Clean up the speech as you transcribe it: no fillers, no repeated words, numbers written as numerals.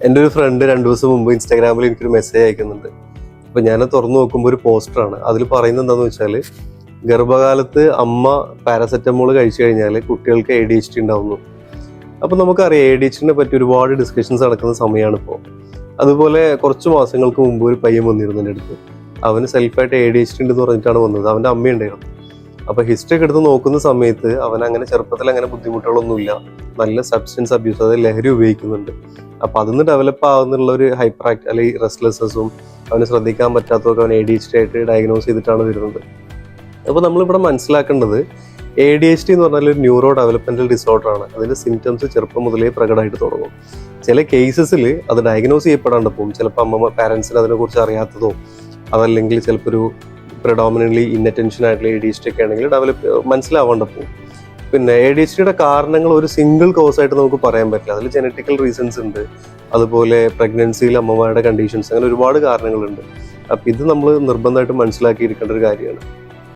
എൻ്റെ ഒരു ഫ്രണ്ട് 2 ദിവസം മുമ്പ് ഇൻസ്റ്റാഗ്രാമിൽ എനിക്കൊരു മെസ്സേജ് അയക്കുന്നുണ്ട്. അപ്പോൾ ഞാൻ തുറന്നു നോക്കുമ്പോൾ ഒരു പോസ്റ്ററാണ്. അതിൽ പറയുന്നത് എന്താണെന്ന് വെച്ചാൽ, ഗർഭകാലത്ത് അമ്മ പാരസെറ്റമോൾ കഴിച്ചു കഴിഞ്ഞാൽ കുട്ടികൾക്ക് ADHD ഉണ്ടാവുന്നു. അപ്പോൾ നമുക്കറിയാം ADHDനെ പറ്റി ഒരുപാട് ഡിസ്കഷൻസ് നടക്കുന്ന സമയമാണ് ഇപ്പോൾ. അതുപോലെ കുറച്ച് മാസങ്ങൾക്ക് മുമ്പ് ഒരു പയ്യൻ വന്നിരുന്നു എൻ്റെ അടുത്ത്. അവന് സെൽഫായിട്ട് ADHD ഉണ്ടെന്ന് പറഞ്ഞിട്ടാണ് വന്നത്. അവൻ്റെ അമ്മയുണ്ടായിരുന്നു. അപ്പോൾ ഹിസ്റ്ററി ഒക്കെ എടുത്ത് നോക്കുന്ന സമയത്ത് അവൻ അങ്ങനെ ചെറുപ്പത്തിൽ അങ്ങനെ ബുദ്ധിമുട്ടുകളൊന്നുമില്ല. നല്ല സബ്സ്റ്റൻസ് അബ്യൂസ്, അതായത് ലഹരി ഉപയോഗിക്കുന്നുണ്ട്. അപ്പോൾ അതിന്ന് ഡെവലപ്പ് ആകുന്നുള്ള ഒരു ഹൈപ്പർ ആക്ട് അല്ലെങ്കിൽ റെസ്റ്റ്ലെസ്സും അവന് ശ്രദ്ധിക്കാൻ പറ്റാത്തതൊക്കെ അവൻ ADHD ആയിട്ട് ഡയഗ്നോസ് ചെയ്തിട്ടാണ് വരുന്നത്. അപ്പോൾ നമ്മളിവിടെ മനസ്സിലാക്കേണ്ടത് ADHD എന്ന് പറഞ്ഞാൽ ഒരു ന്യൂറോ ഡെവലപ്മെന്റൽ ഡിസോർഡർ ആണ്. അതിൻ്റെ സിംറ്റംസ് ചെറുപ്പം മുതലേ പ്രകടമായിട്ട് തുടങ്ങും. ചില കേസസിൽ അത് ഡയഗ്നോസ് ചെയ്യപ്പെടാണ്ട് പോകും. ചിലപ്പോൾ പാരൻസിന് അതിനെക്കുറിച്ച് അറിയാത്തതോ അതല്ലെങ്കിൽ ചിലപ്പോൾ ഒരു പ്രിഡോമിനൻ്റ്ലി ഇന്നറ്റൻഷൻ ആയിട്ടുള്ള ADHD ഒക്കെ ആണെങ്കിൽ മനസ്സിലാവാണ്ട് പോകും. പിന്നെ ADHDയുടെ കാരണങ്ങൾ ഒരു സിംഗിൾ കോസായിട്ട് നമുക്ക് പറയാൻ പറ്റില്ല. അതിൽ ജനറ്റിക്കൽ റീസൺസ് ഉണ്ട്, അതുപോലെ പ്രഗ്നൻസിയിൽ അമ്മമാരുടെ കണ്ടീഷൻസ്, അങ്ങനെ ഒരുപാട് കാരണങ്ങളുണ്ട്. അപ്പം ഇത് നമ്മൾ നിർബന്ധമായിട്ട് മനസ്സിലാക്കിയിരിക്കേണ്ട ഒരു കാര്യമാണ്.